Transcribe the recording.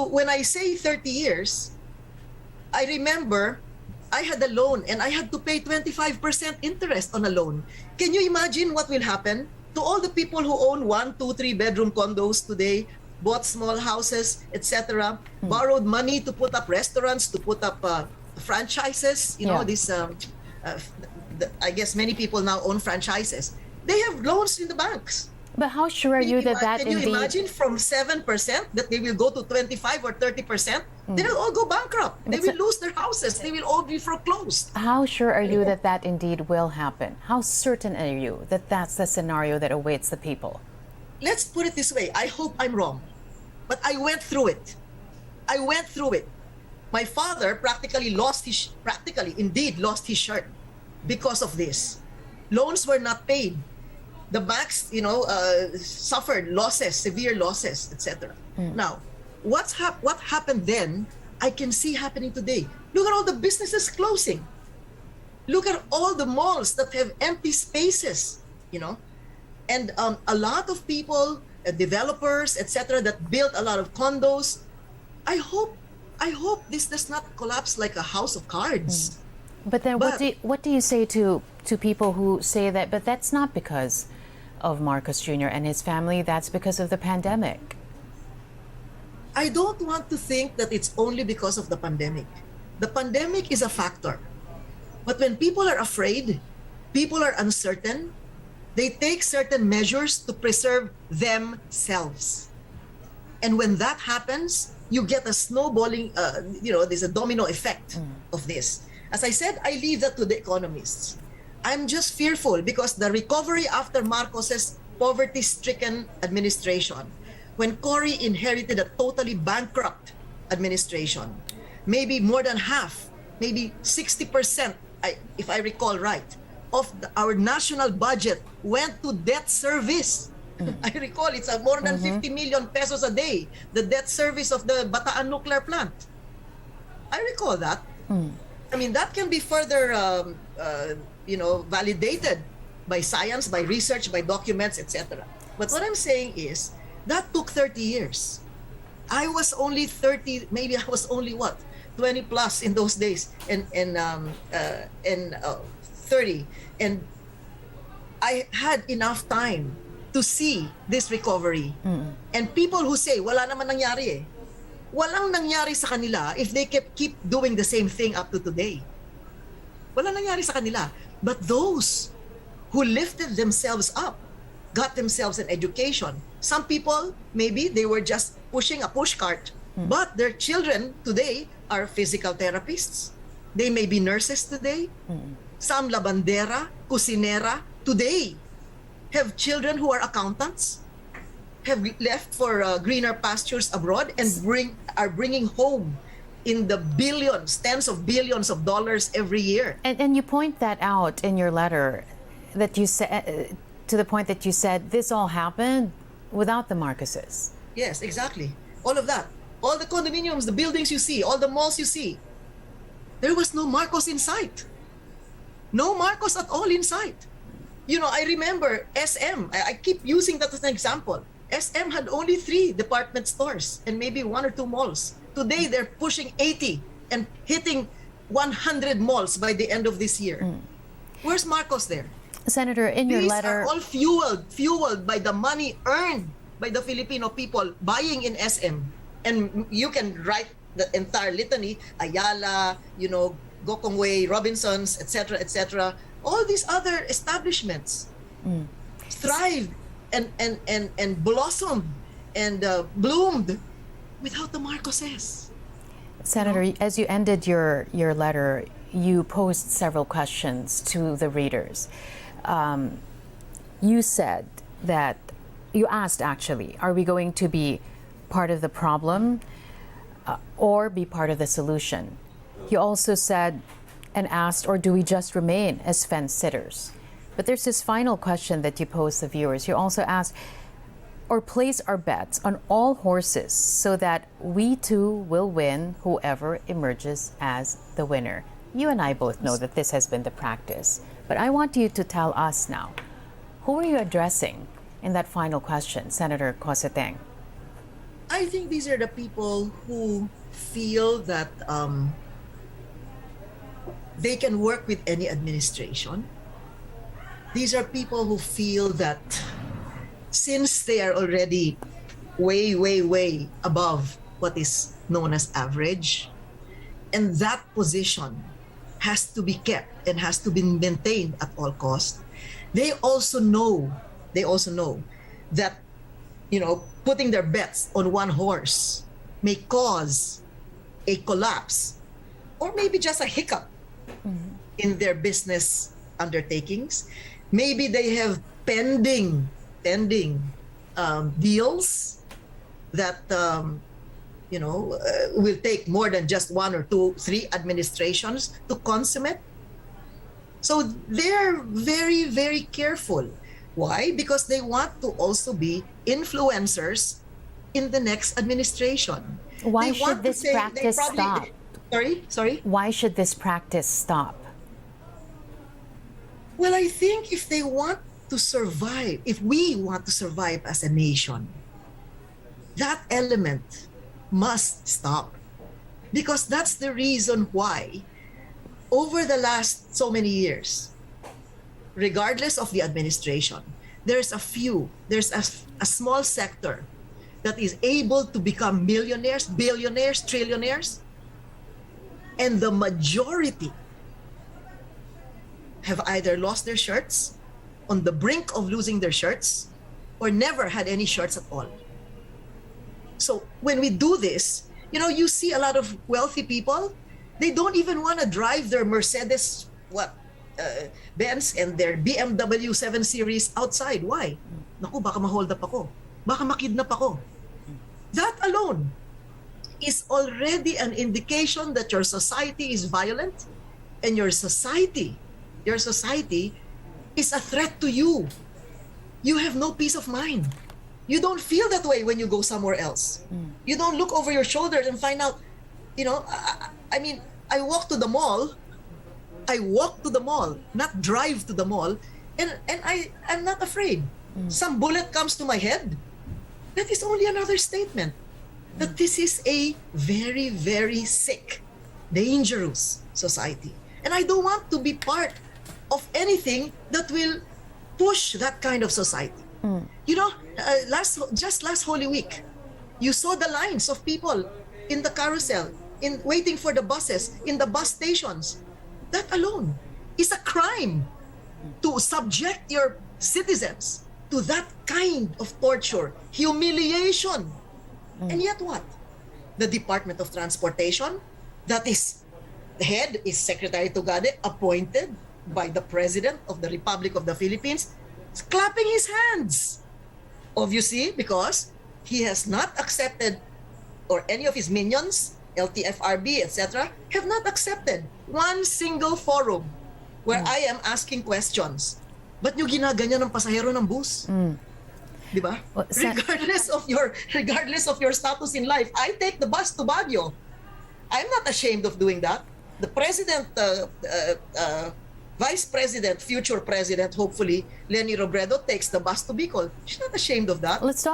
when I say 30 years, I remember I had a loan and I had to pay 25% interest on a loan. Can you imagine what will happen to all the people who own 1, 2, 3 bedroom condos today, bought small houses, etc., borrowed money to put up restaurants, to put up franchises, I guess many people now own franchises. They have loans in the banks. But how sure are you that Can you imagine from 7% that they will go to 25 or 30%? They will all go bankrupt. They will lose their houses. They will all be foreclosed. How sure are you that that indeed will happen? How certain are you that that's the scenario that awaits the people? Let's put it this way. I hope I'm wrong. But I went through it. My father practically indeed lost his shirt because of this. Loans were not paid. The banks, suffered losses, severe losses, etc. Now, what happened then, I can see happening today. Look at all the businesses closing. Look at all the malls that have empty spaces, and a lot of people, developers, etc., that built a lot of condos. I hope this does not collapse like a house of cards. But then, what do you say to people who say that? But that's not because of Marcos Jr. and his family. That's because of the pandemic. I don't want to think that it's only because of the pandemic. The pandemic is a factor. But when people are afraid, people are uncertain, they take certain measures to preserve themselves. And when that happens, you get a snowballing, there's a domino effect of this. As I said, I leave that to the economists. I'm just fearful because the recovery after Marcos's poverty-stricken administration, when Cory inherited a totally bankrupt administration, maybe more than half, maybe 60%, if I recall right, of our national budget went to debt service. I recall it's more than 50 million pesos a day, the debt service of the Bataan nuclear plant. I recall that. I mean, that can be further validated by science, by research, by documents, etc. But what I'm saying is that took 30 years. I was only 30, maybe I was only 20 plus in those days, and 30, and I had enough time to see this recovery. And people who say wala naman nangyari walang nangyari sa kanila if they keep doing the same thing up to today. Wala nangyari sa kanila. But those who lifted themselves up, got themselves an education. Some people, maybe they were just pushing a pushcart, but their children today are physical therapists. They may be nurses today. Some labandera, kusinera, today have children who are accountants, have left for greener pastures abroad, and are bringing home in the billions, tens of billions of dollars every year. And you point that out in your letter, that you said, to the point that you said this all happened without the Marcoses. Yes, exactly. All of that. All the condominiums, the buildings you see, all the malls you see. There was no Marcos in sight. No Marcos at all in sight. I remember SM. I keep using that as an example. SM had only 3 department stores and maybe 1 or 2 malls. Today, they're pushing 80 and hitting 100 malls by the end of this year. Where's Marcos there? Senator, in your letter... These are all fueled by the money earned by the Filipino people buying in SM. And you can write the entire litany, Ayala, Gokongwei, Robinsons, etc., etc. All these other establishments thrived and blossomed and bloomed without the Marcoses. Senator, as you ended your letter, you posed several questions to the readers. You said that, you asked actually, are we going to be part of the problem or be part of the solution? You also said and asked, or do we just remain as fence sitters? But there's this final question that you posed to viewers. You also asked, or place our bets on all horses so that we too will win whoever emerges as the winner. You and I both know that this has been the practice, but I want you to tell us now, who are you addressing in that final question, Senator Cosseteng? I think these are the people who feel that they can work with any administration. These are people who feel that since they are already way, way, way above what is known as average, and that position has to be kept and has to be maintained at all costs, they also know that, you know, putting their bets on one horse may cause a collapse or maybe just a hiccup in their business undertakings. Maybe they have pending deals that will take more than just one or two, three administrations to consummate. So they're very, very careful. Why? Because they want to also be influencers in the next administration. Why They should want to this say- they practice stop? Sorry? Why should this practice stop? Well, I think if they want to survive, if we want to survive as a nation, that element must stop. Because that's the reason why, over the last so many years, regardless of the administration, there's a small sector that is able to become millionaires, billionaires, trillionaires, and the majority have either lost their shirts, on the brink of losing their shirts, or never had any shirts at all. So when we do this, you see a lot of wealthy people, they don't even want to drive their Mercedes Benz and their BMW 7 Series outside. Why? Naku, baka ma-hold up ako. Baka makidnap ako. That alone is already an indication that your society is violent and your society is a threat to you. You have no peace of mind. You don't feel that way when you go somewhere else. You don't look over your shoulders and find out, I walk to the mall, not drive to the mall, and I'm not afraid. Some bullet comes to my head. That is only another statement that this is a very, very sick, dangerous society. And I don't want to be part of anything that will push that kind of society. Last Holy Week, you saw the lines of people in the carousel, in waiting for the buses, in the bus stations. That alone is a crime, to subject your citizens to that kind of torture, humiliation. And yet what? The Department of Transportation, that is, the head is Secretary Tugade, appointed by the President of the Republic of the Philippines, is clapping his hands. Obviously, because he has not accepted, or any of his minions, LTFRB, etc., have not accepted one single forum where I am asking questions. Ba't nyo ginaganyan ng pasahero ng bus? Di ba? Well, Regardless of your status in life, I take the bus to Baguio. I'm not ashamed of doing that. The president, vice president, future president, hopefully, Leni Robredo, takes the bus to Bicol. She's not ashamed of that. Let's talk